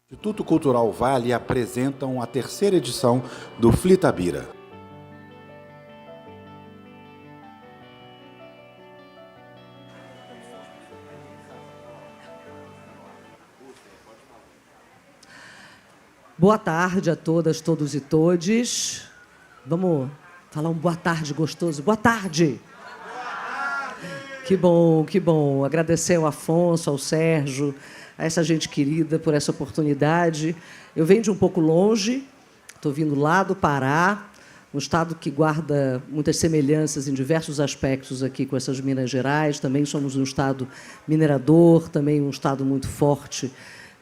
O Instituto Cultural Vale apresentam a terceira edição do Flitabira. Boa tarde a todas, todos e todes. Vamos falar um boa tarde gostoso. Boa tarde! Que bom, que bom. Agradecer ao Afonso, ao Sérgio, a essa gente querida por essa oportunidade. Eu venho de um pouco longe, estou vindo lá do Pará, um estado que guarda muitas semelhanças em diversos aspectos aqui com essas Minas Gerais. Também somos um estado minerador, também um estado muito forte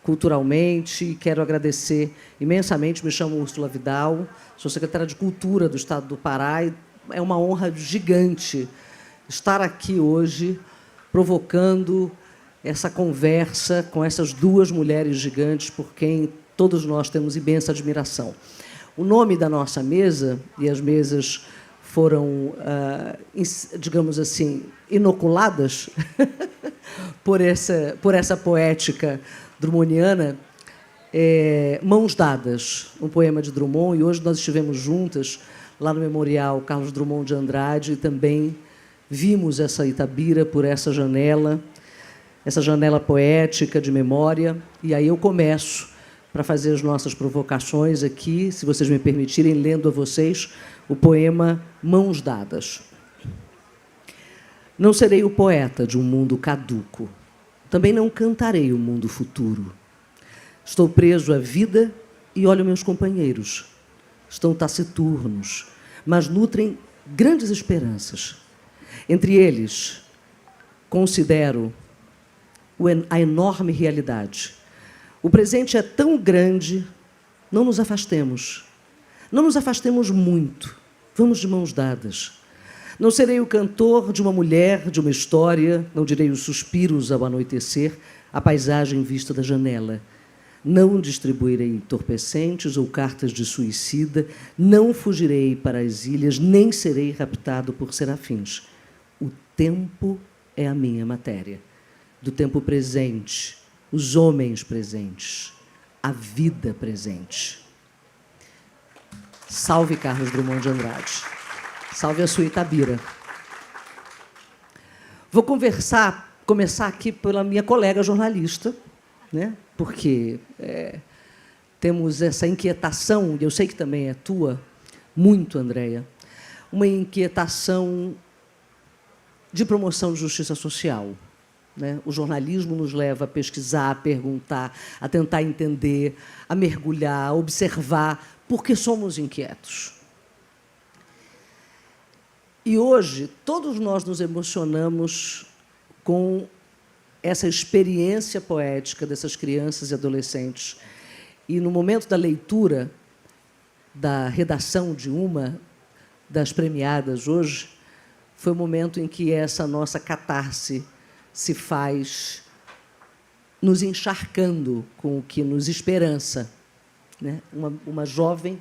culturalmente. E quero agradecer imensamente. Me chamo Úrsula Vidal, sou secretária de Cultura do estado do Pará e é uma honra gigante estar aqui hoje provocando essa conversa com essas duas mulheres gigantes por quem todos nós temos imensa admiração. O nome da nossa mesa, e as mesas foram, digamos assim, inoculadas por essa poética drummondiana, Mãos Dadas, um poema de Drummond, e hoje nós estivemos juntas lá no Memorial Carlos Drummond de Andrade e também vimos essa Itabira por essa janela poética de memória. E aí eu começo para fazer as nossas provocações aqui, se vocês me permitirem, lendo a vocês o poema Mãos Dadas. Não serei o poeta de um mundo caduco. Também não cantarei o mundo futuro. Estou preso à vida e olho meus companheiros. Estão taciturnos, mas nutrem grandes esperanças. Entre eles, considero a enorme realidade. O presente é tão grande, não nos afastemos. Não nos afastemos muito. Vamos de mãos dadas. Não serei o cantor de uma mulher, de uma história, não direi os suspiros ao anoitecer, a paisagem vista da janela. Não distribuirei entorpecentes ou cartas de suicida, não fugirei para as ilhas, nem serei raptado por serafins. O tempo é a minha matéria. Do tempo presente, os homens presentes, a vida presente. Salve Carlos Drummond de Andrade. Salve a sua Itabira. Vou começar aqui pela minha colega jornalista, né? Porque temos essa inquietação, e eu sei que também é tua, muito, Andréia, uma inquietação de promoção de justiça social. Né? O jornalismo nos leva a pesquisar, a perguntar, a tentar entender, a mergulhar, a observar, porque somos inquietos. E hoje, todos nós nos emocionamos com essa experiência poética dessas crianças e adolescentes. E, no momento da leitura, da redação de uma das premiadas hoje, foi o momento em que essa nossa catarse se faz nos encharcando com o que nos esperança. Né? Uma jovem,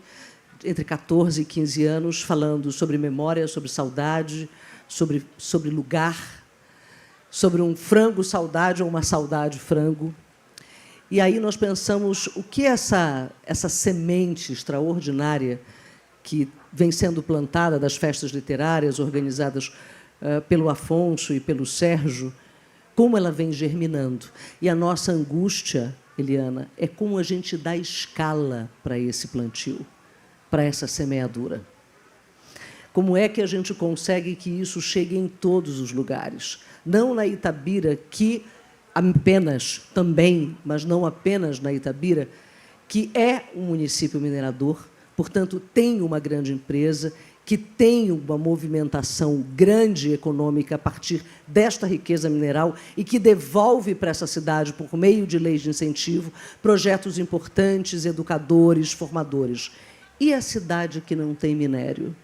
entre 14 e 15 anos, falando sobre memória, sobre saudade, sobre lugar, sobre um frango saudade ou uma saudade frango. E aí nós pensamos o que essa semente extraordinária que vem sendo plantada das festas literárias organizadas pelo Afonso e pelo Sérgio, como ela vem germinando. E a nossa angústia, Eliana, é como a gente dá escala para esse plantio, para essa semeadura. Como é que a gente consegue que isso chegue em todos os lugares? Não na Itabira, que apenas também, mas não apenas na Itabira, que é um município minerador, portanto, tem uma grande empresa, que tem uma movimentação grande econômica a partir desta riqueza mineral e que devolve para essa cidade, por meio de leis de incentivo, projetos importantes, educadores, formadores. E a cidade que não tem minério?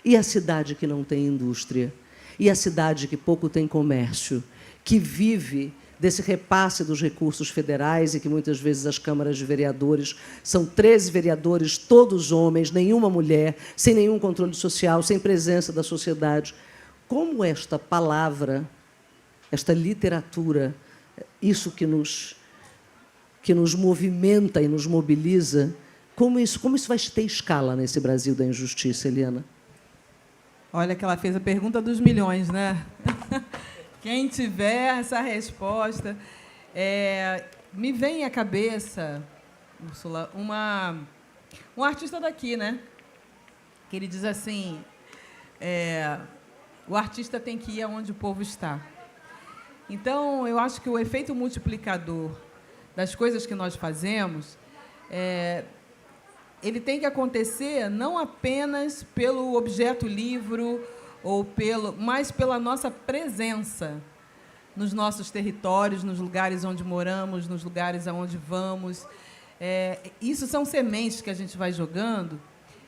E a cidade que não tem indústria? E a cidade que pouco tem comércio? Que vive desse repasse dos recursos federais e que, muitas vezes, as câmaras de vereadores são 13 vereadores, todos homens, nenhuma mulher, sem nenhum controle social, sem presença da sociedade. Como esta palavra, esta literatura, isso que que nos movimenta e nos mobiliza, como isso vai ter escala nesse Brasil da injustiça, Eliana? Olha que ela fez a pergunta dos milhões, né? Quem tiver essa resposta... me vem à cabeça, Úrsula, um artista daqui, né? Que ele diz assim, o artista tem que ir aonde o povo está. Então, eu acho que o efeito multiplicador das coisas que nós fazemos, ele tem que acontecer não apenas pelo objeto livro, mas pela nossa presença nos nossos territórios, nos lugares onde moramos, nos lugares aonde vamos. Isso são sementes que a gente vai jogando,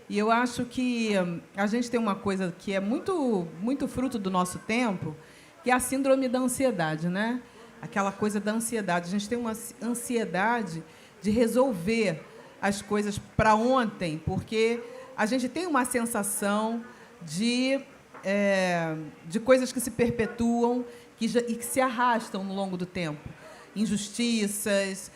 e eu acho que a gente tem uma coisa que é muito, muito fruto do nosso tempo, que é a síndrome da ansiedade, né? Aquela coisa da ansiedade. A gente tem uma ansiedade de resolver as coisas para ontem, porque a gente tem uma sensação de coisas que se perpetuam e que se arrastam no longo do tempo. Injustiças,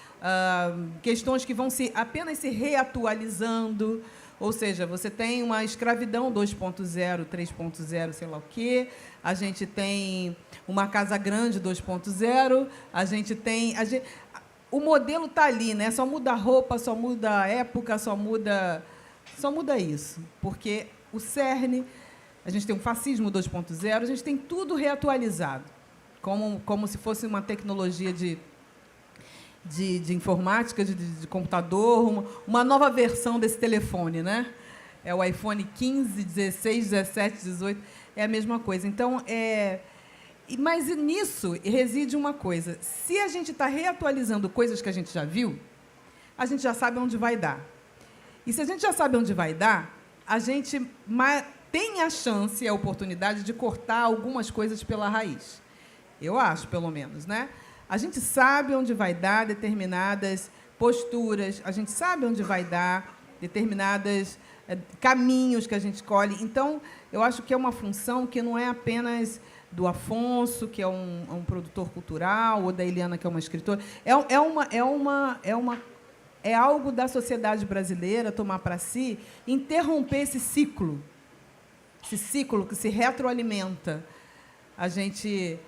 questões que vão apenas se reatualizando. Ou seja, você tem uma escravidão 2.0, 3.0, sei lá o quê. A gente tem uma Casa Grande 2.0. O modelo está ali, né? Só muda a roupa, só muda a época, só muda isso. Porque o cerne, a gente tem um fascismo 2.0, a gente tem tudo reatualizado, como se fosse uma tecnologia de informática, de computador, uma nova versão desse telefone, né? É o iPhone 15, 16, 17, 18, é a mesma coisa. Então, mas nisso reside uma coisa. Se a gente está reatualizando coisas que a gente já viu, a gente já sabe onde vai dar. E se a gente já sabe onde vai dar, a gente tem a chance e a oportunidade de cortar algumas coisas pela raiz. Eu acho, pelo menos, né? A gente sabe onde vai dar determinadas posturas, a gente sabe onde vai dar determinados caminhos que a gente escolhe. Então, eu acho que é uma função que não é apenas do Afonso, que é um produtor cultural, ou da Eliana, que é uma escritora. É algo da sociedade brasileira tomar para si, interromper esse ciclo que se retroalimenta. A gente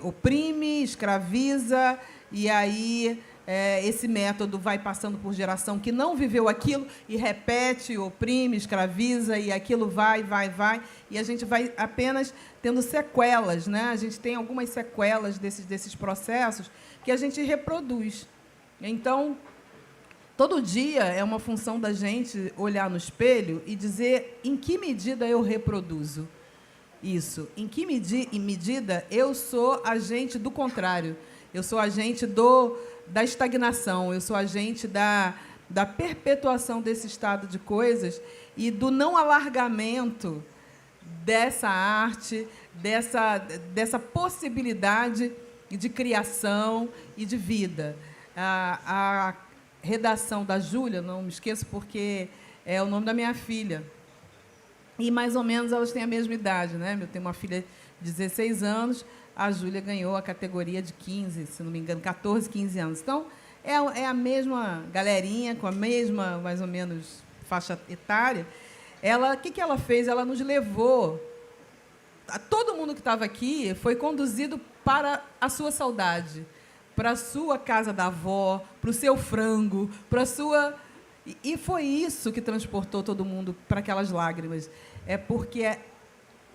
oprime, escraviza, e aí esse método vai passando por geração que não viveu aquilo e repete, oprime, escraviza, e aquilo vai, e a gente vai apenas tendo sequelas, né? A gente tem algumas sequelas desses processos que a gente reproduz. Então, todo dia é uma função da gente olhar no espelho e dizer em que medida eu reproduzo isso, em que medida eu sou agente do contrário, eu sou agente da estagnação, eu sou agente da perpetuação desse estado de coisas e do não alargamento dessa arte, dessa possibilidade de criação e de vida. A redação da Júlia, não me esqueço porque é o nome da minha filha, e mais ou menos elas têm a mesma idade, né? Eu tenho uma filha de 16 anos, a Júlia ganhou a categoria de 15, se não me engano, 14, 15 anos. Então, é a mesma galerinha, com a mesma, mais ou menos, faixa etária. O que ela fez? Ela nos levou... Todo mundo que estava aqui foi conduzido para a sua saudade, para a sua casa da avó, para o seu frango, para a sua... E foi isso que transportou todo mundo para aquelas lágrimas. É porque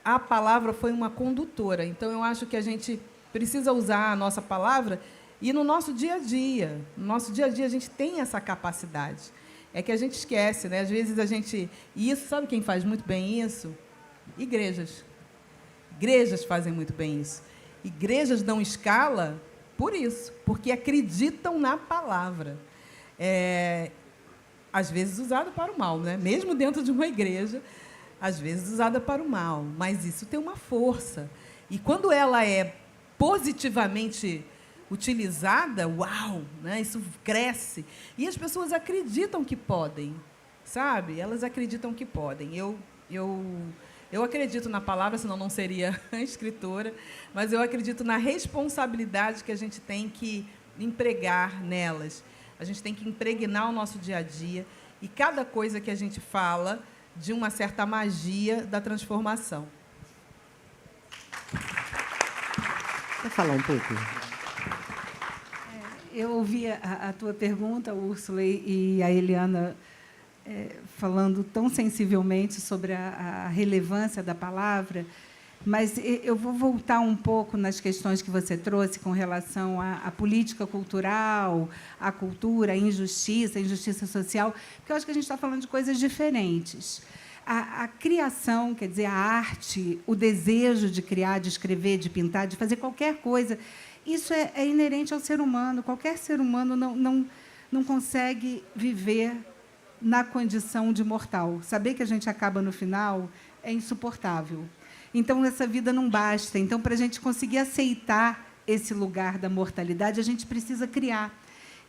a palavra foi uma condutora. Então, eu acho que a gente precisa usar a nossa palavra e no nosso dia a dia. No nosso dia a dia, a gente tem essa capacidade. É que a gente esquece, né? Às vezes, a gente... E isso, sabe quem faz muito bem isso? Igrejas. Igrejas fazem muito bem isso. Igrejas dão escala por isso, porque acreditam na palavra. Às vezes usada para o mal, né? Mesmo dentro de uma igreja, às vezes usada para o mal, mas isso tem uma força. E quando ela é positivamente utilizada, uau, né? Isso cresce. E as pessoas acreditam que podem, sabe? Elas acreditam que podem. Eu acredito na palavra, senão não seria escritora, mas eu acredito na responsabilidade que a gente tem que empregar nelas. A gente tem que impregnar o nosso dia a dia e cada coisa que a gente fala de uma certa magia da transformação. Quer falar um pouco? Eu ouvi a tua pergunta, Úrsula, e a Eliana falando tão sensivelmente sobre a relevância da palavra, mas eu vou voltar um pouco nas questões que você trouxe com relação à política cultural, à cultura, à injustiça social, porque eu acho que a gente está falando de coisas diferentes. A criação, quer dizer, a arte, o desejo de criar, de escrever, de pintar, de fazer qualquer coisa, isso é inerente ao ser humano. Qualquer ser humano não consegue viver na condição de mortal. Saber que a gente acaba no final é insuportável. Então, essa vida não basta. Então, para a gente conseguir aceitar esse lugar da mortalidade, a gente precisa criar.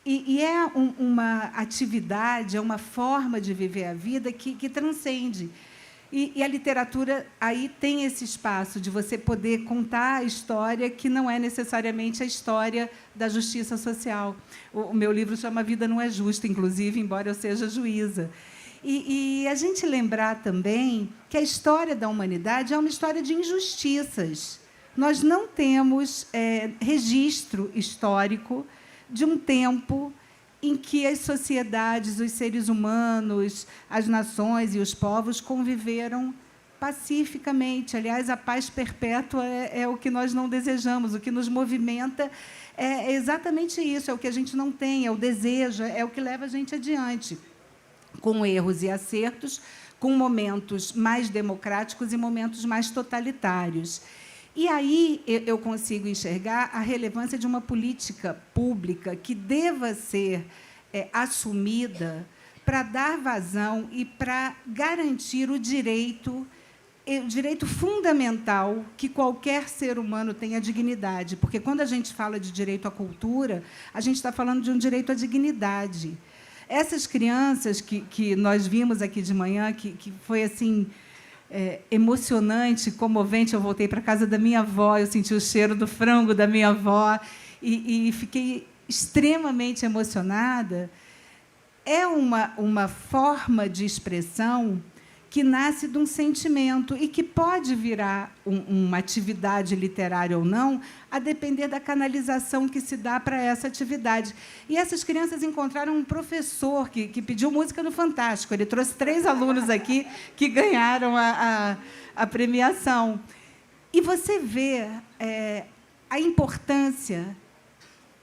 E é uma atividade, é uma forma de viver a vida que transcende. E a literatura aí tem esse espaço de você poder contar a história que não é necessariamente a história da justiça social. O meu livro chama Vida Não é Justa, inclusive, embora eu seja juíza. E a gente lembrar também que a história da humanidade é uma história de injustiças. Nós não temos registro histórico de um tempo em que as sociedades, os seres humanos, as nações e os povos conviveram pacificamente. Aliás, a paz perpétua é o que nós não desejamos, o que nos movimenta é exatamente isso, é o que a gente não tem, é o desejo, é o que leva a gente adiante, com erros e acertos, com momentos mais democráticos e momentos mais totalitários. E aí eu consigo enxergar a relevância de uma política pública que deva ser assumida para dar vazão e para garantir o direito fundamental que qualquer ser humano tem à dignidade. Porque, quando a gente fala de direito à cultura, a gente está falando de um direito à dignidade. Essas crianças que nós vimos aqui de manhã, que foi assim... emocionante, comovente. Eu voltei para a casa da minha avó, eu senti o cheiro do frango da minha avó e fiquei extremamente emocionada. É uma forma de expressão que nasce de um sentimento e que pode virar uma atividade literária ou não, a depender da canalização que se dá para essa atividade. E essas crianças encontraram um professor que pediu música no Fantástico. Ele trouxe 3 alunos aqui que ganharam a premiação. E você vê a importância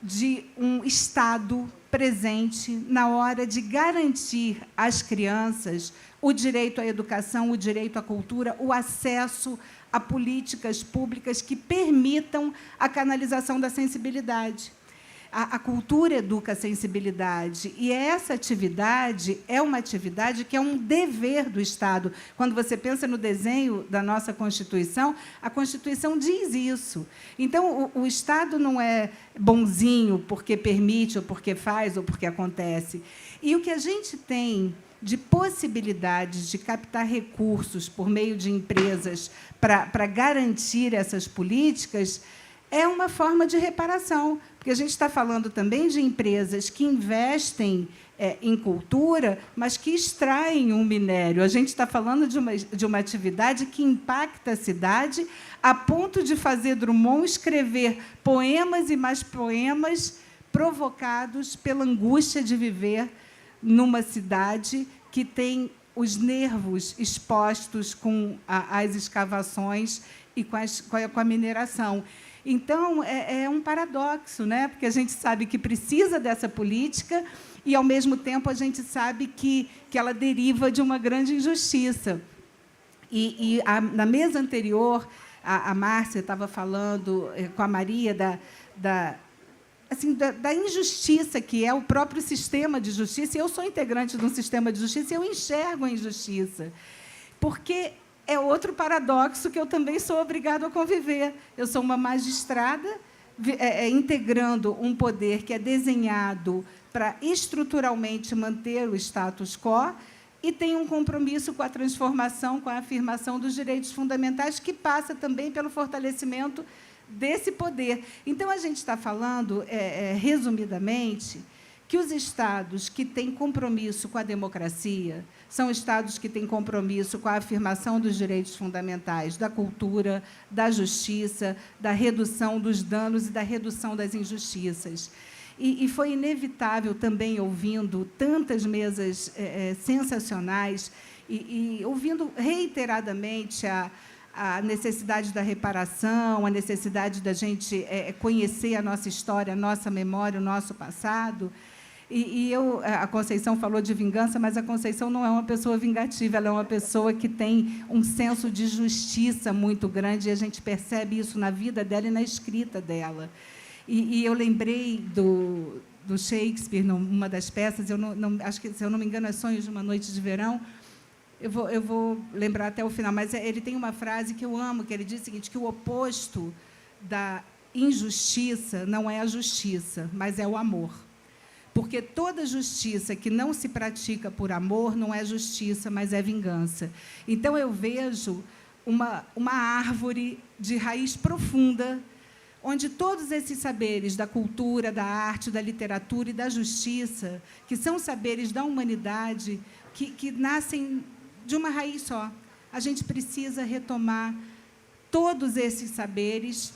de um Estado presente na hora de garantir às crianças o direito à educação, o direito à cultura, o acesso a políticas públicas que permitam a canalização da sensibilidade. A cultura educa a sensibilidade, e essa atividade é uma atividade que é um dever do Estado. Quando você pensa no desenho da nossa Constituição, a Constituição diz isso. Então, o Estado não é bonzinho porque permite, ou porque faz, ou porque acontece. E o que a gente tem de possibilidades de captar recursos por meio de empresas para garantir essas políticas é uma forma de reparação, porque a gente está falando também de empresas que investem em cultura, mas que extraem um minério. A gente está falando de uma atividade que impacta a cidade a ponto de fazer Drummond escrever poemas e mais poemas provocados pela angústia de viver numa cidade que tem os nervos expostos com as escavações e com a mineração. Então, é um paradoxo, né? Porque a gente sabe que precisa dessa política e, ao mesmo tempo, a gente sabe que ela deriva de uma grande injustiça. Na mesa anterior, a Márcia estava falando com a Maria da injustiça que é o próprio sistema de justiça. E eu sou integrante de um sistema de justiça e eu enxergo a injustiça. Porque é outro paradoxo que eu também sou obrigada a conviver. Eu sou uma magistrada integrando um poder que é desenhado para estruturalmente manter o status quo e tem um compromisso com a transformação, com a afirmação dos direitos fundamentais, que passa também pelo fortalecimento desse poder. Então, a gente está falando, resumidamente, que os estados que têm compromisso com a democracia são estados que têm compromisso com a afirmação dos direitos fundamentais, da cultura, da justiça, da redução dos danos e da redução das injustiças. E foi inevitável também, ouvindo tantas mesas sensacionais e ouvindo reiteradamente a necessidade da reparação, a necessidade da gente conhecer a nossa história, a nossa memória, o nosso passado. A Conceição falou de vingança, mas a Conceição não é uma pessoa vingativa, ela é uma pessoa que tem um senso de justiça muito grande, e a gente percebe isso na vida dela e na escrita dela. E eu lembrei do Shakespeare, numa das peças, acho que, se eu não me engano, é Sonhos de uma Noite de Verão. Eu vou lembrar até o final, mas ele tem uma frase que eu amo, que ele diz o seguinte, que o oposto da injustiça não é a justiça, mas é o amor. Porque toda justiça que não se pratica por amor não é justiça, mas é vingança. Então, eu vejo uma árvore de raiz profunda, onde todos esses saberes da cultura, da arte, da literatura e da justiça, que são saberes da humanidade, que nascem de uma raiz só. A gente precisa retomar todos esses saberes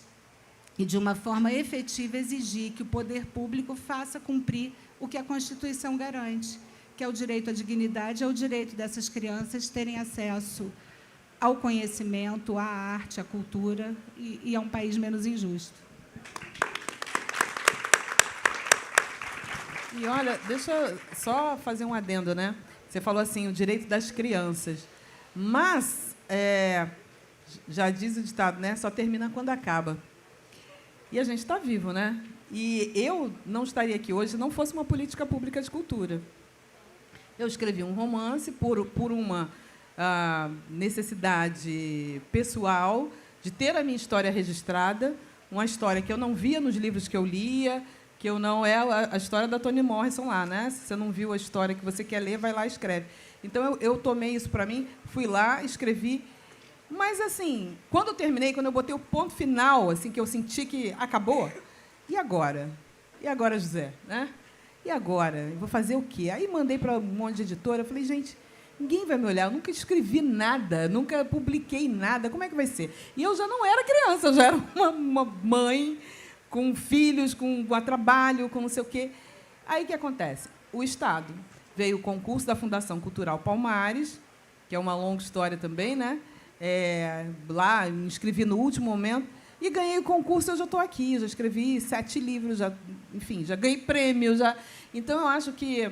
e, de uma forma efetiva, exigir que o poder público faça cumprir o que a Constituição garante, que é o direito à dignidade, é o direito dessas crianças terem acesso ao conhecimento, à arte, à cultura e a um país menos injusto. E, olha, deixa eu só fazer um adendo, né? Você falou assim, o direito das crianças. Mas, já diz o ditado, né? Só termina quando acaba. E a gente está vivo, né? E eu não estaria aqui hoje se não fosse uma política pública de cultura. Eu escrevi um romance por uma necessidade pessoal de ter a minha história registrada, uma história que eu não via nos livros que eu lia, que eu não é a história da Toni Morrison lá, né? Se você não viu a história que você quer ler, vai lá e escreve. Então, eu tomei isso para mim, fui lá, escrevi. Mas, assim, quando eu terminei, quando eu botei o ponto final, assim, que eu senti que acabou, e agora? E agora, José? Né? E agora? Eu vou fazer o quê? Aí mandei para um monte de editora, falei, gente, ninguém vai me olhar, eu nunca escrevi nada, nunca publiquei nada, como é que vai ser? E eu já não era criança, eu já era uma mãe com filhos, com trabalho, com não sei o quê. Aí, o que acontece? O Estado veio o concurso da Fundação Cultural Palmares, que é uma longa história também, né? Lá, me inscrevi no último momento, e ganhei o concurso, eu já estou aqui, já escrevi 7 livros, enfim, já ganhei prêmio. Então, eu acho que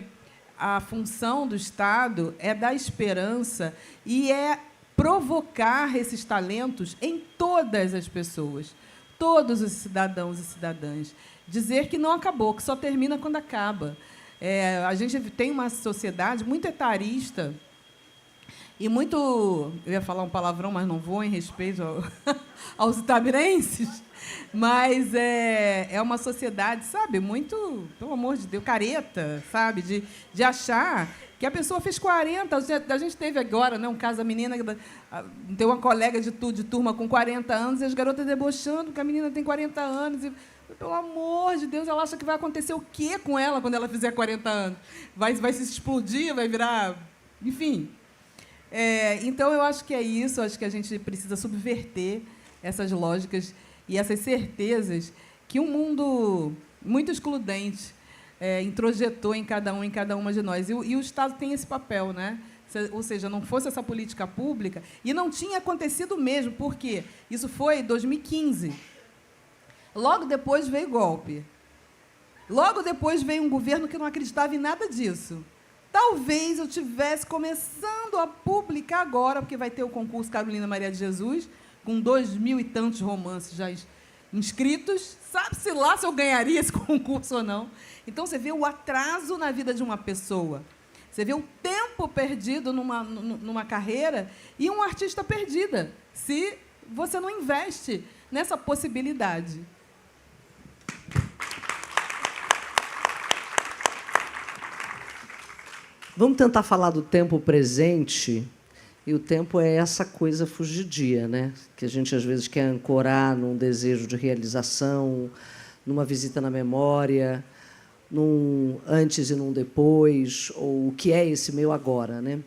a função do Estado é dar esperança e é provocar esses talentos em todas as pessoas, todos os cidadãos e cidadãs. Dizer que não acabou, que só termina quando acaba. A gente tem uma sociedade muito etarista, e muito, eu ia falar um palavrão, mas não vou, em respeito aos itamirenses, mas é uma sociedade, sabe, muito, pelo amor de Deus, careta, sabe, de achar que a pessoa fez 40. A gente teve agora, né, um caso da menina, tem uma colega de turma com 40 anos, e as garotas debochando que a menina tem 40 anos, e, pelo amor de Deus, ela acha que vai acontecer o quê com ela quando ela fizer 40 anos? Vai se explodir, vai virar... Enfim... Então, eu acho que é isso, acho que a gente precisa subverter essas lógicas e essas certezas que um mundo muito excludente introjetou em cada uma de nós. E o Estado tem esse papel, né? Ou seja, não fosse essa política pública, e não tinha acontecido mesmo, porque isso foi em 2015. Logo depois veio o golpe. Logo depois veio um governo que não acreditava em nada disso. Talvez eu estivesse começando a publicar agora, porque vai ter o concurso Carolina Maria de Jesus, com 2.000 e tantos romances já inscritos. Sabe-se lá se eu ganharia esse concurso ou não. Então, você vê o atraso na vida de uma pessoa. Você vê o tempo perdido numa carreira e um artista perdida, se você não investe nessa possibilidade. Vamos tentar falar do tempo presente E o tempo é essa coisa fugidia, né? Que a gente, às vezes, quer ancorar num desejo de realização, numa visita na memória, num antes e num depois, ou o que é esse meu agora, né?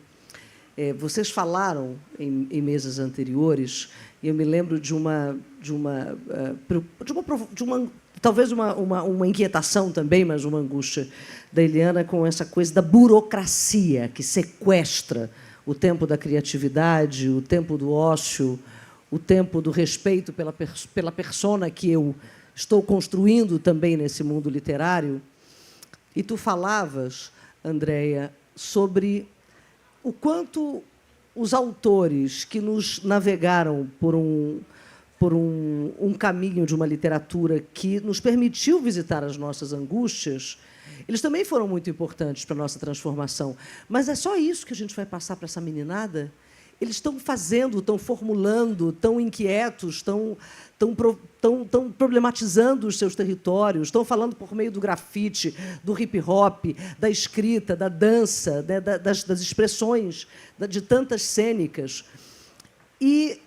Vocês falaram em mesas anteriores, e eu me lembro talvez uma inquietação também, mas uma angústia da Eliana com essa coisa da burocracia que sequestra o tempo da criatividade, o tempo do ócio, o tempo do respeito pela persona que eu estou construindo também nesse mundo literário. E tu falavas, Andréia, sobre o quanto os autores que nos navegaram por um caminho de uma literatura que nos permitiu visitar as nossas angústias, eles também foram muito importantes para a nossa transformação. Mas é só isso que a gente vai passar para essa meninada? Eles estão fazendo, estão formulando, estão inquietos, estão problematizando os seus territórios, estão falando por meio do grafite, do hip-hop, da escrita, da dança, né, das expressões, de tantas cênicas. E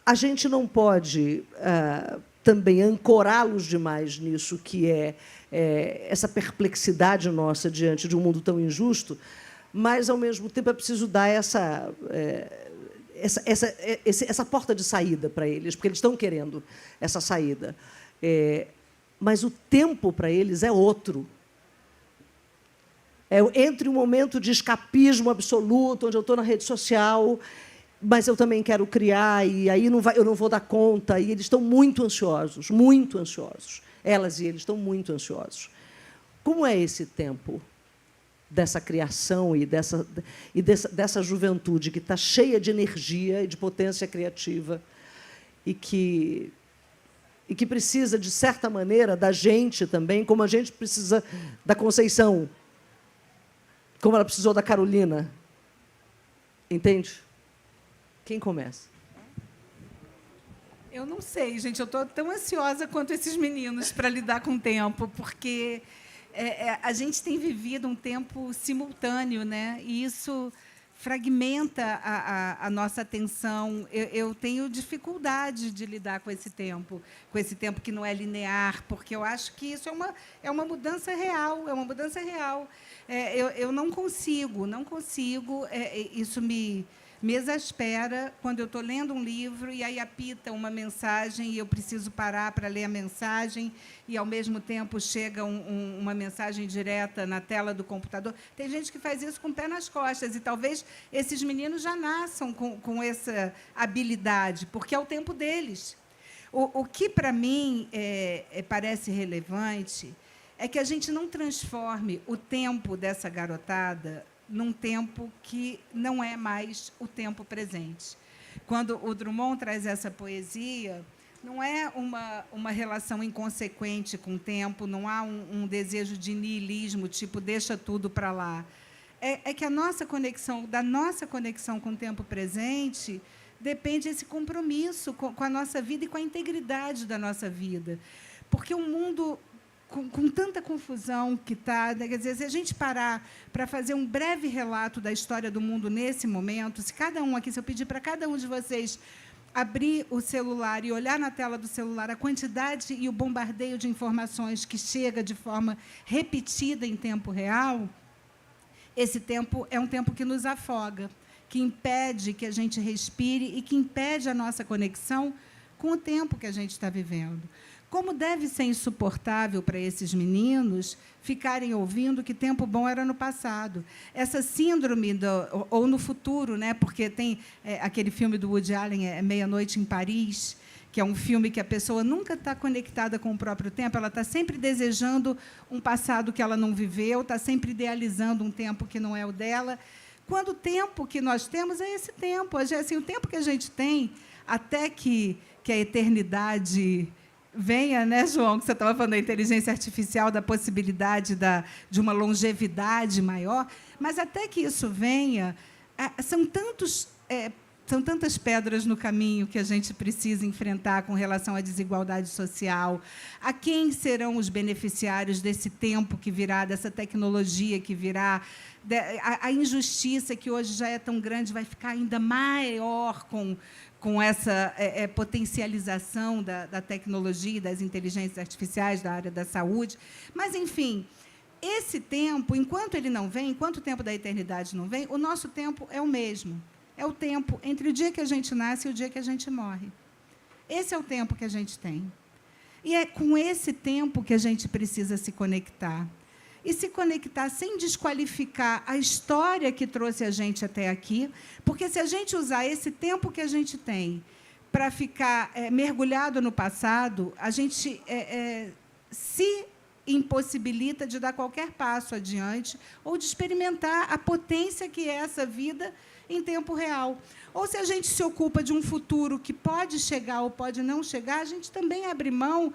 a gente não pode também ancorá-los demais nisso, que é essa perplexidade nossa diante de um mundo tão injusto, mas, ao mesmo tempo, é preciso dar essa porta de saída para eles, porque eles estão querendo essa saída. Mas o tempo para eles é outro. Entre um momento de escapismo absoluto, onde eu estou na rede social, mas eu também quero criar, e aí eu não vou dar conta, e eles estão muito ansiosos, muito ansiosos. Elas e eles estão muito ansiosos. Como é esse tempo dessa criação e dessa juventude que está cheia de energia e de potência criativa e que precisa, de certa maneira, da gente também, como a gente precisa da Conceição, como ela precisou da Carolina? Entende? Quem começa? Eu não sei, gente. Eu estou tão ansiosa quanto esses meninos para lidar com o tempo, porque a gente tem vivido um tempo simultâneo, né? E isso fragmenta a nossa atenção. Eu tenho dificuldade de lidar com esse tempo que não é linear, porque eu acho que isso é uma mudança real, eu não consigo, isso me exaspera quando eu estou lendo um livro e aí apita uma mensagem e eu preciso parar para ler a mensagem e, ao mesmo tempo, chega uma mensagem direta na tela do computador. Tem gente que faz isso com o pé nas costas e talvez esses meninos já nasçam com essa habilidade, porque é o tempo deles. O que, para mim, parece relevante é que a gente não transforme o tempo dessa garotada num tempo que não é mais o tempo presente. Quando o Drummond traz essa poesia, não é uma relação inconsequente com o tempo, não há um desejo de niilismo, tipo, deixa tudo para lá. É que da nossa conexão com o tempo presente depende esse compromisso com a nossa vida e com a integridade da nossa vida. Porque o mundo, com tanta confusão que está, quer dizer, se a gente parar para fazer um breve relato da história do mundo nesse momento, se eu pedir para cada um de vocês abrir o celular e olhar na tela do celular a quantidade e o bombardeio de informações que chega de forma repetida em tempo real, esse tempo é um tempo que nos afoga, que impede que a gente respire e que impede a nossa conexão com o tempo que a gente está vivendo. Como deve ser insuportável para esses meninos ficarem ouvindo que tempo bom era no passado. Essa síndrome, ou no futuro, né? Porque tem aquele filme do Woody Allen, Meia-Noite em Paris, que é um filme que a pessoa nunca está conectada com o próprio tempo, ela está sempre desejando um passado que ela não viveu, está sempre idealizando um tempo que não é o dela, quando o tempo que nós temos é esse tempo. Assim, o tempo que a gente tem, até que a eternidade venha, né, João, que você estava falando da inteligência artificial, da possibilidade de uma longevidade maior, mas até que isso venha, são tantos são tantas pedras no caminho que a gente precisa enfrentar com relação à desigualdade social. A quem serão os beneficiários desse tempo que virá, dessa tecnologia que virá? A injustiça, que hoje já é tão grande, vai ficar ainda maior com essa potencialização da tecnologia e das inteligências artificiais da área da saúde. Mas, enfim, esse tempo, enquanto ele não vem, enquanto o tempo da eternidade não vem, o nosso tempo é o mesmo. É o tempo entre o dia que a gente nasce e o dia que a gente morre. Esse é o tempo que a gente tem. E é com esse tempo que a gente precisa se conectar. E se conectar sem desqualificar a história que trouxe a gente até aqui, porque, se a gente usar esse tempo que a gente tem para ficar mergulhado no passado, a gente se impossibilita de dar qualquer passo adiante ou de experimentar a potência que é essa vida em tempo real. Ou, se a gente se ocupa de um futuro que pode chegar ou pode não chegar, a gente também abre mão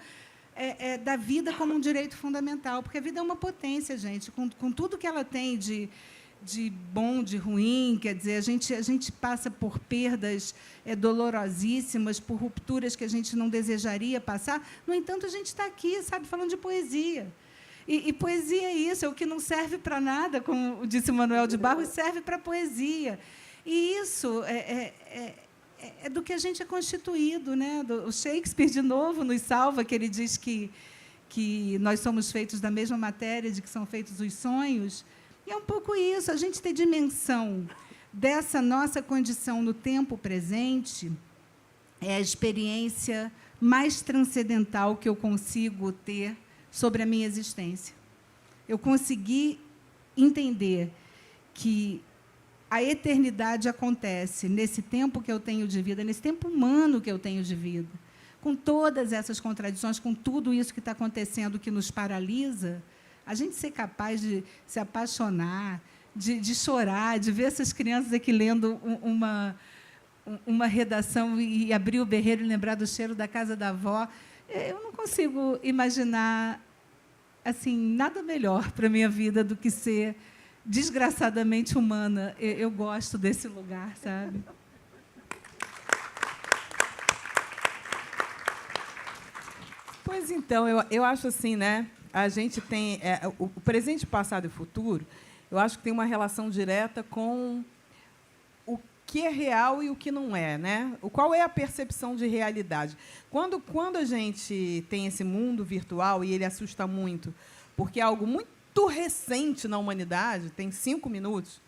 da vida como um direito fundamental, porque a vida é uma potência, gente, com tudo que ela tem de bom, de ruim. Quer dizer, a gente passa por perdas dolorosíssimas, por rupturas que a gente não desejaria passar. No entanto, a gente está aqui, sabe, falando de poesia. E poesia é isso, é o que não serve para nada, como disse Manuel de Barros, serve para a poesia. E isso é do que a gente é constituído, né? O Shakespeare, de novo, nos salva, que ele diz que nós somos feitos da mesma matéria de que são feitos os sonhos. E é um pouco isso, a gente ter dimensão dessa nossa condição no tempo presente é a experiência mais transcendental que eu consigo ter sobre a minha existência. Eu consegui entender que a eternidade acontece nesse tempo que eu tenho de vida, nesse tempo humano que eu tenho de vida, com todas essas contradições, com tudo isso que está acontecendo que nos paralisa. A gente ser capaz de se apaixonar, de chorar, de ver essas crianças aqui lendo uma redação e abrir o berreiro e lembrar do cheiro da casa da avó. Eu não consigo imaginar assim, nada melhor para a minha vida do que ser desgraçadamente humana. Eu gosto desse lugar, sabe? Pois então, eu acho assim, né? A gente tem o presente, passado e futuro. Eu acho que tem uma relação direta com o que é real e o que não é, né? Qual é a percepção de realidade? Quando a gente tem esse mundo virtual, e ele assusta muito, porque é algo muito recente na humanidade, tem 5 minutos,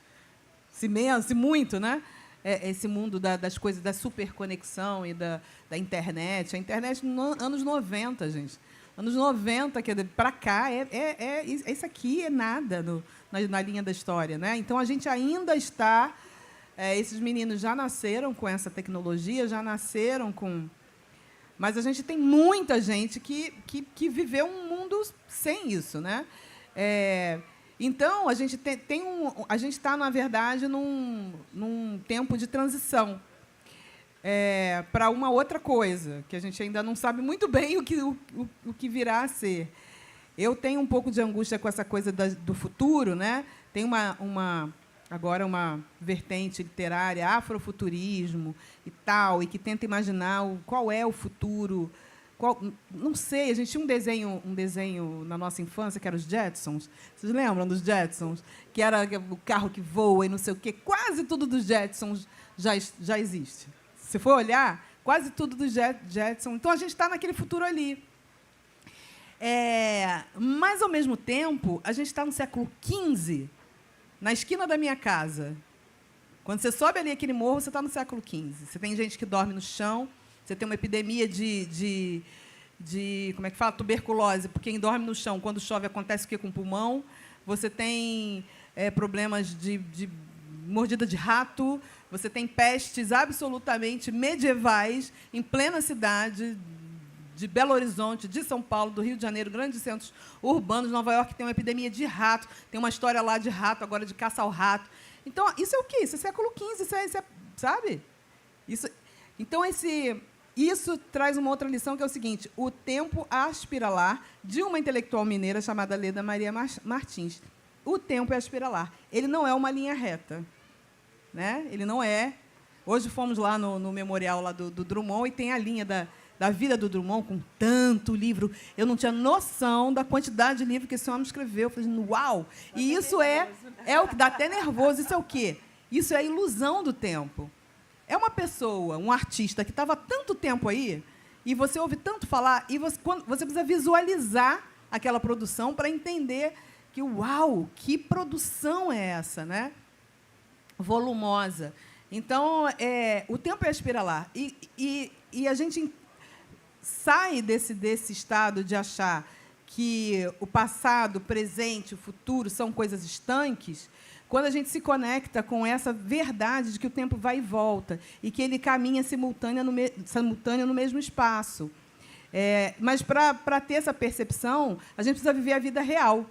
se menos, se muito, né? Esse mundo das coisas, da superconexão e da internet. A internet nos anos 90, gente. Anos 90, para cá, isso aqui é nada na linha da história, né? Então, a gente ainda está... esses meninos já nasceram com essa tecnologia, já nasceram com... Mas a gente tem muita gente que viveu um mundo sem isso, né? Então, a gente está, na verdade, num tempo de transição para uma outra coisa, que a gente ainda não sabe muito bem o que virá a ser. Eu tenho um pouco de angústia com essa coisa do futuro, né? Tem agora uma vertente literária, afrofuturismo e tal, e que tenta imaginar qual é o futuro. Não sei, a gente tinha um desenho na nossa infância, que era os Jetsons. Vocês lembram dos Jetsons? Que era o carro que voa e não sei o quê. Quase tudo dos Jetsons já existe. Se for olhar, quase tudo dos Jetsons. Então, a gente está naquele futuro ali. Mas, ao mesmo tempo, a gente está no século XV, na esquina da minha casa. Quando você sobe ali aquele morro, você está no século XV. Você tem gente que dorme no chão, você tem uma epidemia de como é que fala? Tuberculose, porque quem dorme no chão, quando chove, acontece o quê com o pulmão? Você tem problemas de mordida de rato, você tem pestes absolutamente medievais em plena cidade de Belo Horizonte, de São Paulo, do Rio de Janeiro, grandes centros urbanos. Nova York tem uma epidemia de rato, tem uma história lá de rato, agora de caça ao rato. Então, isso é o quê? Isso é século XV, isso é sabe? Então, isso traz uma outra lição, que é o seguinte: o tempo aspiralar, de uma intelectual mineira chamada Leda Maria Martins. O tempo é aspiralar. Ele não é uma linha reta, né? Ele não é Hoje fomos lá no memorial lá do Drummond e tem a linha da vida do Drummond com tanto livro. Eu não tinha noção da quantidade de livro que esse homem escreveu. Eu falei, uau! E isso é o que dá até nervoso. Isso é o quê? Isso é a ilusão do tempo. É uma pessoa, um artista que estava tanto tempo aí, e você ouve tanto falar, e você precisa visualizar aquela produção para entender que, uau, que produção é essa, né? Volumosa. Então, o tempo é espiralar. E a gente sai desse estado de achar que o passado, o presente, o futuro são coisas estanques, quando a gente se conecta com essa verdade de que o tempo vai e volta e que ele caminha simultâneo no mesmo espaço. Mas, para ter essa percepção, a gente precisa viver a vida real.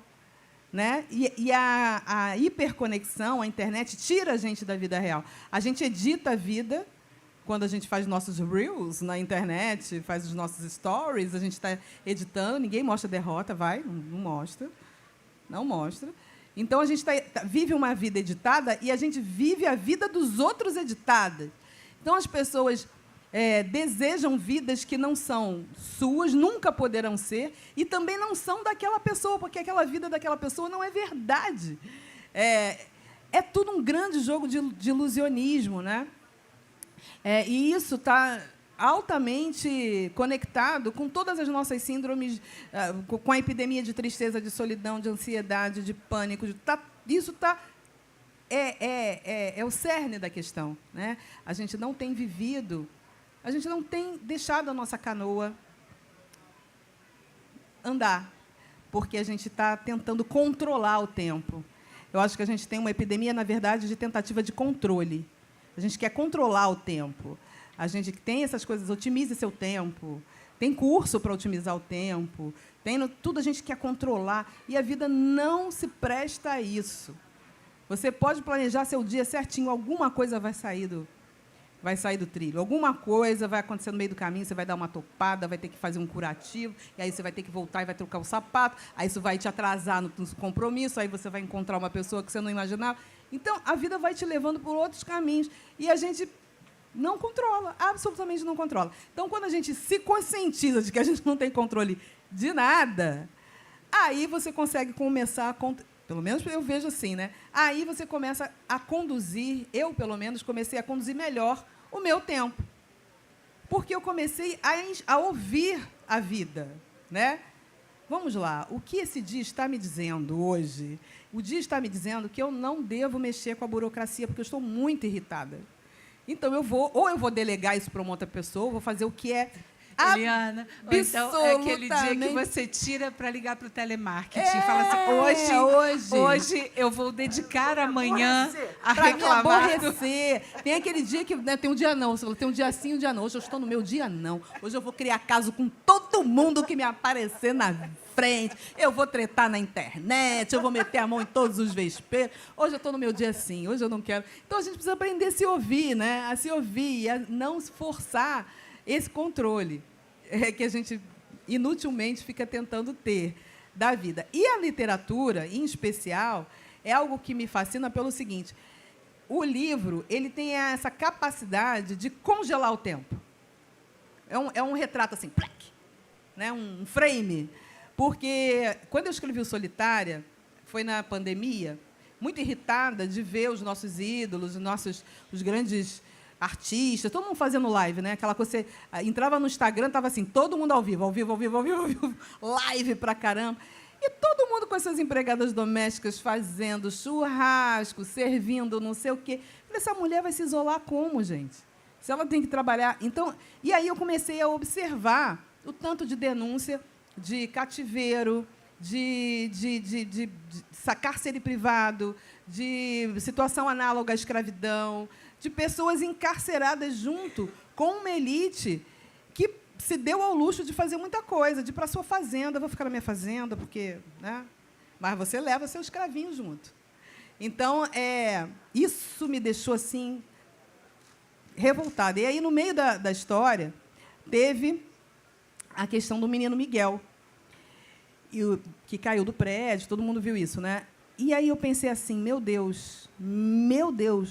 Né? E a hiperconexão, a internet, tira a gente da vida real. A gente edita a vida quando a gente faz nossos reels na internet, faz os nossos stories, a gente está editando, ninguém mostra derrota, não mostra. Não mostra. Então, a gente vive uma vida editada e a gente vive a vida dos outros editada. Então, as pessoas desejam vidas que não são suas, nunca poderão ser, e também não são daquela pessoa, porque aquela vida daquela pessoa não é verdade. É tudo um grande jogo de ilusionismo, né? E isso está altamente conectado com todas as nossas síndromes, com a epidemia de tristeza, de solidão, de ansiedade, de pânico. Isso está... É o cerne da questão, né? A gente não tem vivido, a gente não tem deixado a nossa canoa andar, porque a gente está tentando controlar o tempo. Eu acho que a gente tem uma epidemia, na verdade, de tentativa de controle. A gente quer controlar o tempo. A gente tem essas coisas, otimize seu tempo, tem curso para otimizar o tempo, tudo a gente quer controlar, e a vida não se presta a isso. Você pode planejar seu dia certinho, alguma coisa vai sair do trilho, alguma coisa vai acontecer no meio do caminho, você vai dar uma topada, vai ter que fazer um curativo, e aí você vai ter que voltar e vai trocar o sapato, aí isso vai te atrasar no compromisso, aí você vai encontrar uma pessoa que você não imaginava. Então, a vida vai te levando por outros caminhos, e a gente não controla, absolutamente não controla. Então, quando a gente se conscientiza de que a gente não tem controle de nada, aí você consegue começar pelo menos eu vejo assim, né? Aí você começa a conduzir, eu, pelo menos, comecei a conduzir melhor o meu tempo. Porque eu comecei a ouvir a vida, né? Vamos lá, o que esse dia está me dizendo hoje? O dia está me dizendo que eu não devo mexer com a burocracia, porque eu estou muito irritada. Então, eu vou delegar isso para uma outra pessoa, ou vou fazer o que é Eliana, ou então é aquele dia que você tira para ligar para o telemarketing e fala assim, hoje eu vou dedicar amanhã a reclamar. Tem aquele dia que tem um dia não, você falou, tem um dia sim, um dia não. Hoje eu estou no meu dia não. Hoje eu vou criar caso com todo mundo que me aparecer na frente. Eu vou tretar na internet, eu vou meter a mão em todos os vesperos. Hoje eu estou no meu dia sim, hoje eu não quero. Então, a gente precisa aprender a se ouvir, né? A se ouvir e a não forçar esse controle que a gente inutilmente fica tentando ter da vida. E a literatura, em especial, é algo que me fascina pelo seguinte: o livro ele tem essa capacidade de congelar o tempo. É um retrato assim, né? Um frame. Porque, quando eu escrevi o Solitária, foi na pandemia, muito irritada de ver os nossos ídolos, os grandes artistas, todo mundo fazendo live, né? Aquela coisa, você entrava no Instagram, estava assim, todo mundo ao vivo, live pra caramba. E todo mundo com as suas empregadas domésticas fazendo churrasco, servindo não sei o quê. Eu falei, essa mulher vai se isolar como, gente? Se ela tem que trabalhar... Então, e aí eu comecei a observar o tanto de denúncia de cativeiro, de cárcere privado, de situação análoga à escravidão, de pessoas encarceradas junto com uma elite que se deu ao luxo de fazer muita coisa, de ir para a sua fazenda, vou ficar na minha fazenda, porque... Né? Mas você leva seu escravinho junto. Então, isso me deixou assim, revoltada. E aí, no meio da história, teve a questão do menino Miguel, que caiu do prédio, todo mundo viu isso, né? E aí eu pensei assim, meu Deus,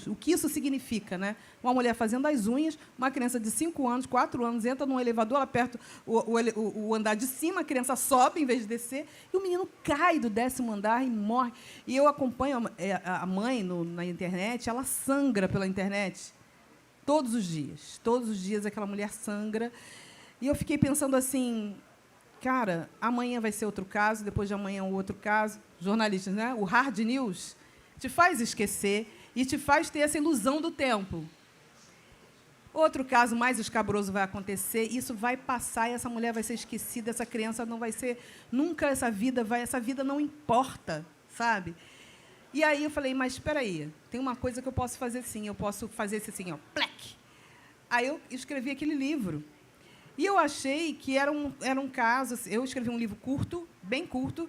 o que isso significa, né? Uma mulher fazendo as unhas, uma criança de 5 anos, 4 anos, entra num elevador, ela aperta o andar de cima, a criança sobe em vez de descer, e o menino cai do 10º andar e morre. E eu acompanho a mãe na internet, ela sangra pela internet todos os dias aquela mulher sangra. E eu fiquei pensando assim, cara, amanhã vai ser outro caso, depois de amanhã outro caso. Jornalistas, né? O hard news te faz esquecer e te faz ter essa ilusão do tempo. Outro caso mais escabroso vai acontecer, isso vai passar e essa mulher vai ser esquecida, essa criança não vai ser nunca, essa vida não importa, sabe? E aí eu falei, mas espera aí, tem uma coisa que eu posso fazer sim, eu posso fazer esse assim, ó, plec. Aí eu escrevi aquele livro. E eu achei que era um caso, eu escrevi um livro curto, bem curto,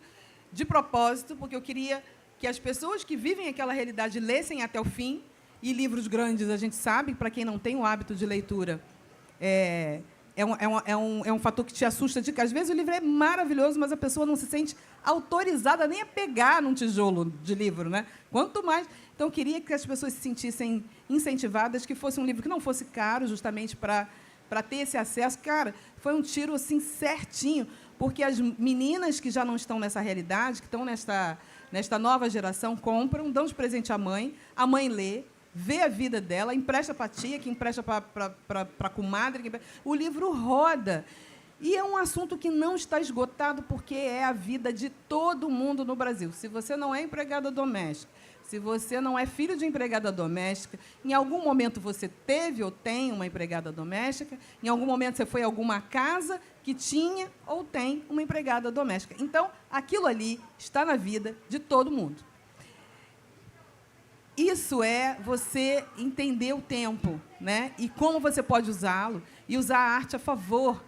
de propósito, porque eu queria que as pessoas que vivem aquela realidade lessem até o fim, e livros grandes, a gente sabe, para quem não tem o hábito de leitura, é um fator que te assusta, de que, às vezes, o livro é maravilhoso, mas a pessoa não se sente autorizada nem a pegar num tijolo de livro, né? Quanto mais... Então, eu queria que as pessoas se sentissem incentivadas, que fosse um livro que não fosse caro, justamente para ter esse acesso. Cara, foi um tiro assim, certinho, porque as meninas que já não estão nessa realidade, que estão nesta nova geração, compram, dão de presente à mãe, a mãe lê, vê a vida dela, empresta para a tia, que empresta para a comadre. O livro roda. E é um assunto que não está esgotado, porque é a vida de todo mundo no Brasil. Se você não é empregada doméstica, se você não é filho de empregada doméstica, em algum momento você teve ou tem uma empregada doméstica, em algum momento você foi a alguma casa que tinha ou tem uma empregada doméstica. Então, aquilo ali está na vida de todo mundo. Isso é você entender o tempo, né? E como você pode usá-lo, e usar a arte a favor,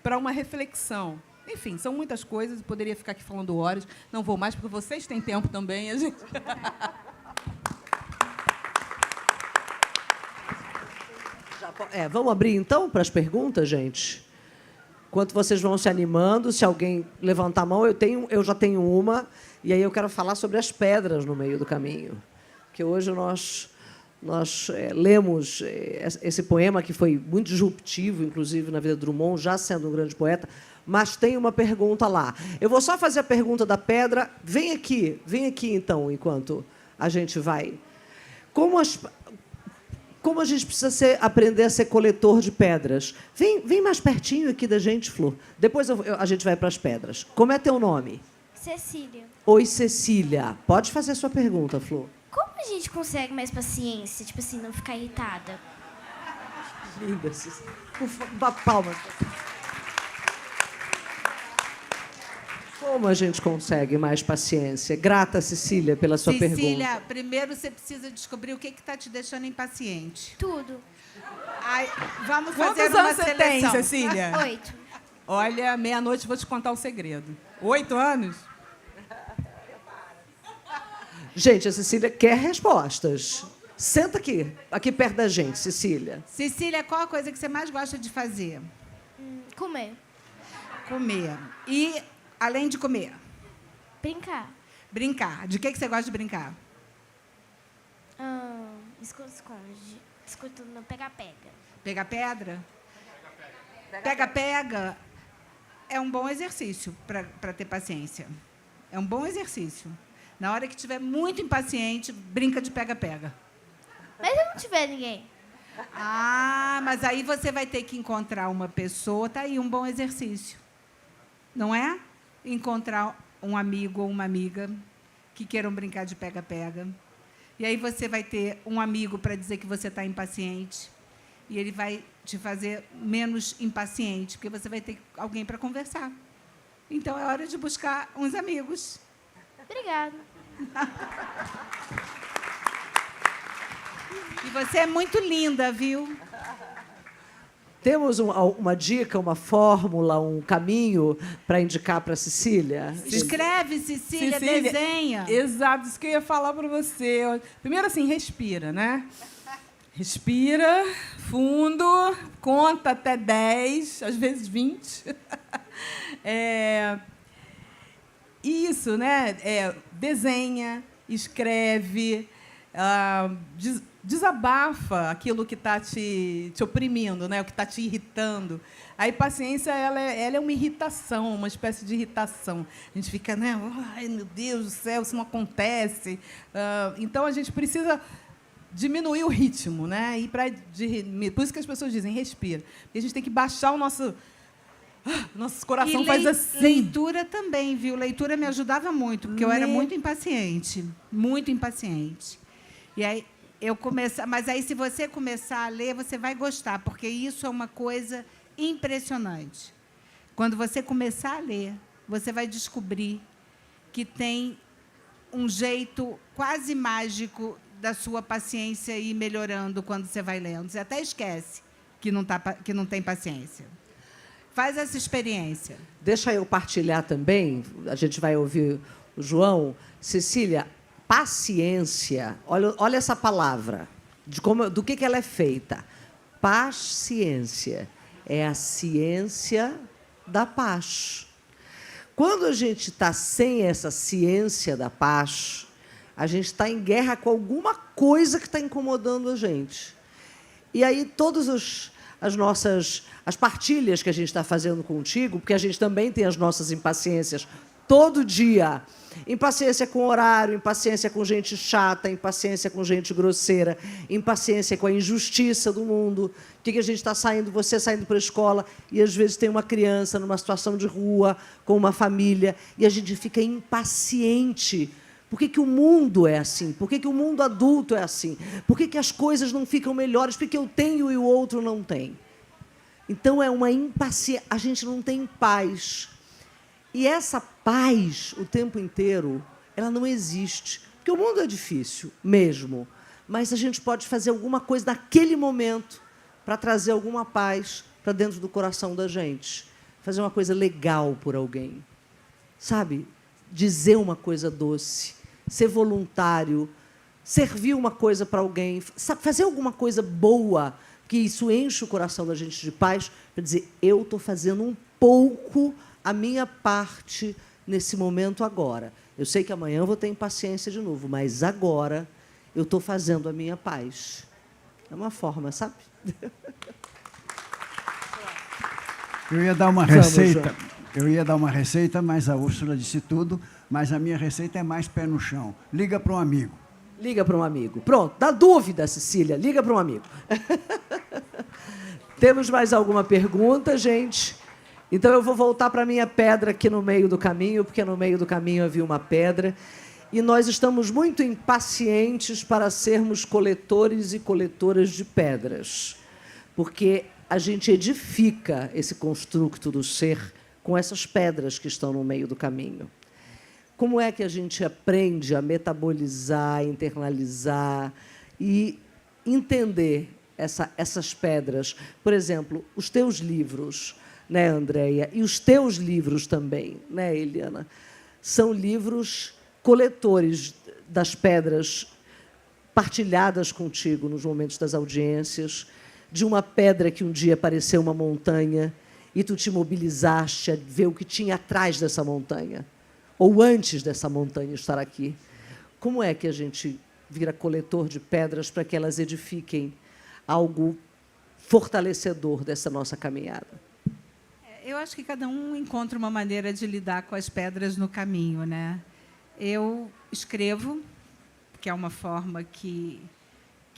para uma reflexão. Enfim, são muitas coisas, eu poderia ficar aqui falando horas, não vou mais, porque vocês têm tempo também. A gente... Vamos abrir, então, para as perguntas, gente? Enquanto vocês vão se animando, se alguém levantar a mão, eu já tenho uma, e aí eu quero falar sobre as pedras no meio do caminho. Porque hoje nós lemos esse poema, que foi muito disruptivo, inclusive, na vida de Drummond, já sendo um grande poeta, mas tem uma pergunta lá. Eu vou só fazer a pergunta da pedra. Vem aqui, então, enquanto a gente vai. Como a gente precisa aprender a ser coletor de pedras? Vem mais pertinho aqui da gente, Flor. Depois a gente vai para as pedras. Como é teu nome? Cecília. Oi, Cecília. Pode fazer a sua pergunta, Flor. Como a gente consegue mais paciência, tipo assim, não ficar irritada? Linda, Cecília. Palmas. Como a gente consegue mais paciência? Grata, Cecília, pela sua pergunta. Cecília, primeiro você precisa descobrir o que está te deixando impaciente. Tudo. Ai, vamos Quantos fazer uma anos você tem, seleção. Cecília? 8. Olha, meia-noite vou te contar o segredo. 8 anos? Gente, a Cecília quer respostas. Senta aqui perto da gente, Cecília. Cecília, qual a coisa que você mais gosta de fazer? Comer. Comer. E, além de comer? Brincar. Brincar. De que você gosta de brincar? Esconde-esconde. Escutando pega-pega. Pega pedra? Pega-pega é um bom exercício para ter paciência. É um bom exercício. Na hora que estiver muito impaciente, brinca de pega-pega. Mas se não tiver ninguém? Ah, mas aí você vai ter que encontrar uma pessoa, tá aí um bom exercício. Não é? Encontrar um amigo ou uma amiga que queiram brincar de pega-pega. E aí você vai ter um amigo para dizer que você está impaciente. E ele vai te fazer menos impaciente, porque você vai ter alguém para conversar. Então, é hora de buscar uns amigos. Obrigada. E você é muito linda, viu? Temos uma dica, uma fórmula, um caminho para indicar para a Cecília? Escreve, Cecília, desenha. Exato, isso que eu ia falar para você. Primeiro, assim, respira, né? Respira, fundo, conta até 10, às vezes 20. Isso, né? desenha, escreve, desabafa aquilo que está te oprimindo, né? O que está te irritando. A impaciência ela é uma irritação, uma espécie de irritação. A gente fica, né? Ai, meu Deus do céu, isso não acontece. Então, a gente precisa diminuir o ritmo, né? Por isso que as pessoas dizem, respira. Porque a gente tem que baixar o nosso coração faz assim. Leitura também, viu? Leitura me ajudava muito, porque eu era muito impaciente. Muito impaciente. E aí, mas aí, se você começar a ler, você vai gostar, porque isso é uma coisa impressionante. Quando você começar a ler, você vai descobrir que tem um jeito quase mágico da sua paciência ir melhorando quando você vai lendo. Você até esquece que não tem paciência. Faz essa experiência. Deixa eu partilhar também, a gente vai ouvir o João. Cecília, paciência, olha essa palavra, do que ela é feita. Paciência é a ciência da paz. Quando a gente está sem essa ciência da paz, a gente está em guerra com alguma coisa que está incomodando a gente. E aí, todas as partilhas que a gente está fazendo contigo, porque a gente também tem as nossas impaciências todo dia. Impaciência com horário, impaciência com gente chata, impaciência com gente grosseira, impaciência com a injustiça do mundo. O que a gente está saindo, você saindo para a escola, e às vezes tem uma criança numa situação de rua, com uma família, e a gente fica impaciente. Por que o mundo é assim? Por que o mundo adulto é assim? Por que as coisas não ficam melhores? Porque eu tenho e o outro não tem. Então, é uma impaciência. A gente não tem paz. E essa paz, o tempo inteiro, ela não existe. Porque o mundo é difícil, mesmo. Mas a gente pode fazer alguma coisa naquele momento para trazer alguma paz para dentro do coração da gente. Fazer uma coisa legal por alguém. Sabe? Dizer uma coisa doce. Ser voluntário. Servir uma coisa para alguém. Fazer alguma coisa boa, que isso enche o coração da gente de paz, para dizer, eu estou fazendo um pouco a minha parte nesse momento agora. Eu sei que amanhã eu vou ter impaciência de novo, mas agora eu estou fazendo a minha paz. É uma forma, sabe? Eu ia dar uma receita. Eu ia dar uma receita, mas a Úrsula disse tudo, mas a minha receita é mais pé no chão. Liga para um amigo. Liga para um amigo. Pronto, dá dúvida, Cecília. Liga para um amigo. Temos mais alguma pergunta, gente? Então, eu vou voltar para a minha pedra aqui no meio do caminho, porque no meio do caminho havia uma pedra. E nós estamos muito impacientes para sermos coletores e coletoras de pedras, porque a gente edifica esse construto do ser com essas pedras que estão no meio do caminho. Como é que a gente aprende a metabolizar, internalizar e entender essas pedras? Por exemplo, os teus livros, né, Andréia? E os teus livros também, né, Eliana? São livros coletores das pedras partilhadas contigo nos momentos das audiências, de uma pedra que um dia pareceu uma montanha e tu te mobilizaste a ver o que tinha atrás dessa montanha, ou antes dessa montanha estar aqui. Como é que a gente vira coletor de pedras para que elas edifiquem algo fortalecedor dessa nossa caminhada? Eu acho que cada um encontra uma maneira de lidar com as pedras no caminho, né? Eu escrevo, que é uma forma que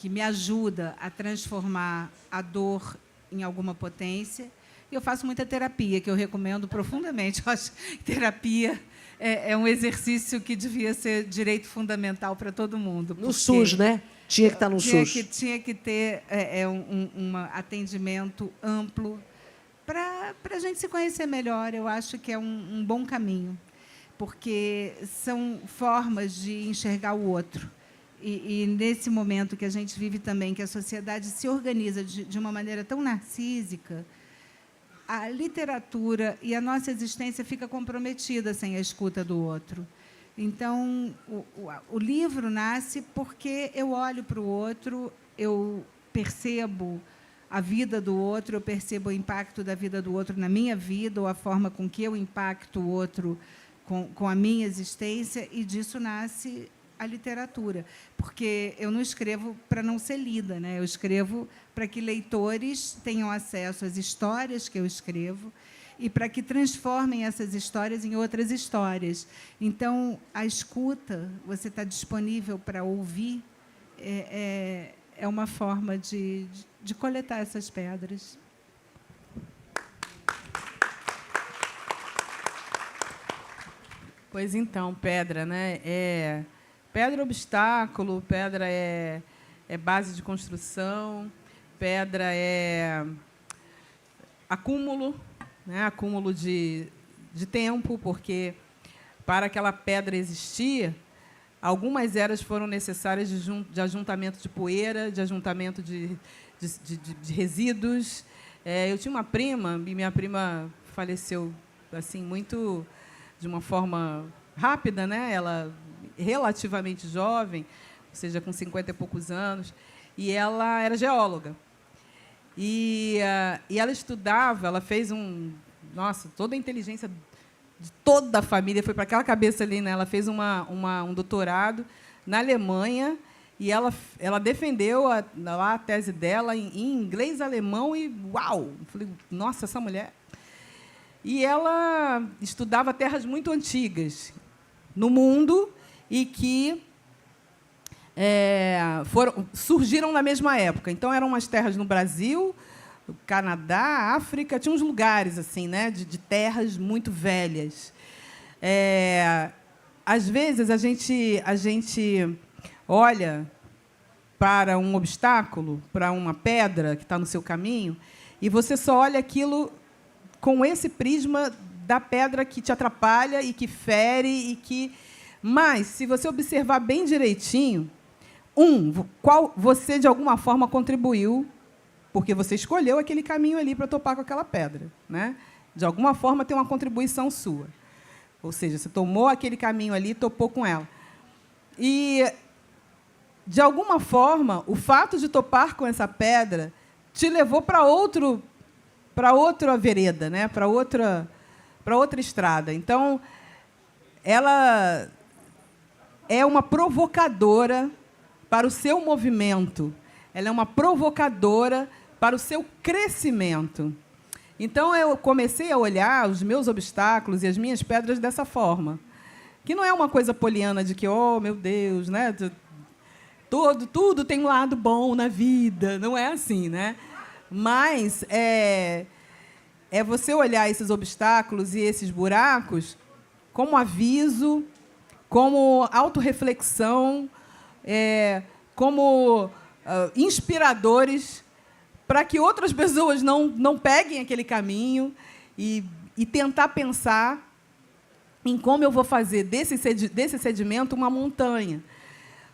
me ajuda a transformar a dor em alguma potência. E eu faço muita terapia, que eu recomendo profundamente. Eu acho que terapia é um exercício que devia ser direito fundamental para todo mundo. No SUS, né? Tinha que estar no SUS. Tinha que ter um atendimento amplo para a gente se conhecer melhor. Eu acho que é um bom caminho, porque são formas de enxergar o outro. E nesse momento que a gente vive também, que a sociedade se organiza de uma maneira tão narcísica, a literatura e a nossa existência fica comprometida sem a escuta do outro. Então, o livro nasce porque eu olho para o outro, eu percebo a vida do outro, eu percebo o impacto da vida do outro na minha vida, ou a forma com que eu impacto o outro com a minha existência, e disso nasce a literatura, porque eu não escrevo para não ser lida, né? Eu escrevo para que leitores tenham acesso às histórias que eu escrevo e para que transformem essas histórias em outras histórias. Então, a escuta, você está disponível para ouvir, é uma forma de coletar essas pedras. Pois então, pedra, né? Pedra é obstáculo, pedra é base de construção, pedra é acúmulo, né? Acúmulo de tempo, porque para aquela pedra existir, algumas eras foram necessárias de ajuntamento de poeira, de ajuntamento de resíduos. Eu tinha uma prima, e minha prima faleceu assim muito de uma forma rápida, né? Ela relativamente jovem, ou seja, com 50 e poucos anos, e ela era geóloga. E ela estudava, ela fez nossa, toda a inteligência de toda a família foi para aquela cabeça ali, né? Ela fez um doutorado na Alemanha e ela defendeu lá a tese dela em inglês, alemão e uau! Eu falei, nossa, essa mulher. E ela estudava terras muito antigas no mundo e que surgiram na mesma época. Então, eram umas terras no Brasil, Canadá, África, tinha uns lugares assim, né, de terras muito velhas. Às vezes, a gente olha para um obstáculo, para uma pedra que está no seu caminho, e você só olha aquilo com esse prisma da pedra que te atrapalha e que fere e que... Mas, se você observar bem direitinho, qual você, de alguma forma, contribuiu, porque você escolheu aquele caminho ali para topar com aquela pedra, né? De alguma forma, tem uma contribuição sua. Ou seja, você tomou aquele caminho ali e topou com ela. E, de alguma forma, o fato de topar com essa pedra te levou para outra vereda, né? Para outra estrada. Então, ela é uma provocadora para o seu movimento, ela é uma provocadora para o seu crescimento. Então, eu comecei a olhar os meus obstáculos e as minhas pedras dessa forma, que não é uma coisa poliana de que, oh, meu Deus, né? Tudo tem um lado bom na vida, não é assim, né? Mas é você olhar esses obstáculos e esses buracos como aviso, como autorreflexão, como inspiradores para que outras pessoas não peguem aquele caminho e tentar pensar em como eu vou fazer desse sedimento uma montanha.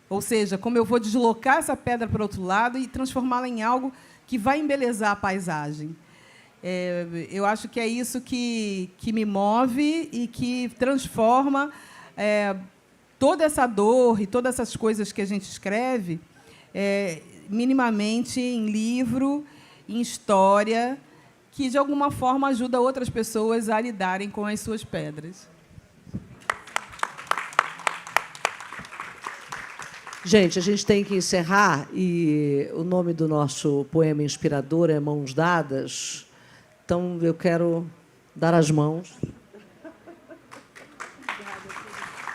Ou seja, como eu vou deslocar essa pedra para o outro lado e transformá-la em algo que vai embelezar a paisagem. Eu acho que é isso que me move e que transforma toda essa dor e todas essas coisas que a gente escreve minimamente em livro, em história, que, de alguma forma, ajuda outras pessoas a lidarem com as suas pedras. Gente, a gente tem que encerrar, e o nome do nosso poema inspirador é Mãos Dadas. Então, eu quero dar as mãos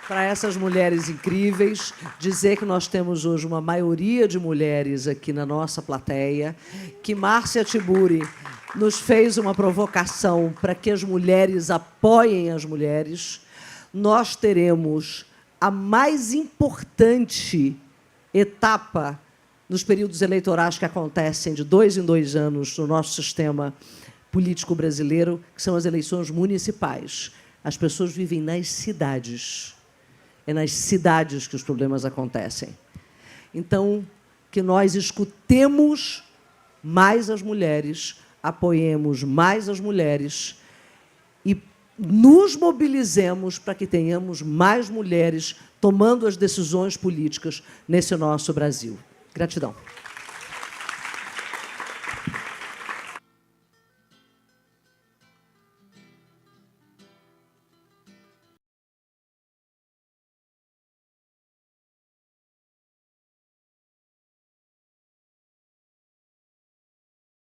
para essas mulheres incríveis, dizer que nós temos hoje uma maioria de mulheres aqui na nossa plateia, que Márcia Tiburi nos fez uma provocação para que as mulheres apoiem as mulheres. Nós teremos a mais importante etapa nos períodos eleitorais que acontecem de 2 em 2 anos no nosso sistema político brasileiro, que são as eleições municipais. As pessoas vivem nas cidades. É nas cidades que os problemas acontecem. Então, que nós escutemos mais as mulheres, apoiemos mais as mulheres e nos mobilizemos para que tenhamos mais mulheres tomando as decisões políticas nesse nosso Brasil. Gratidão.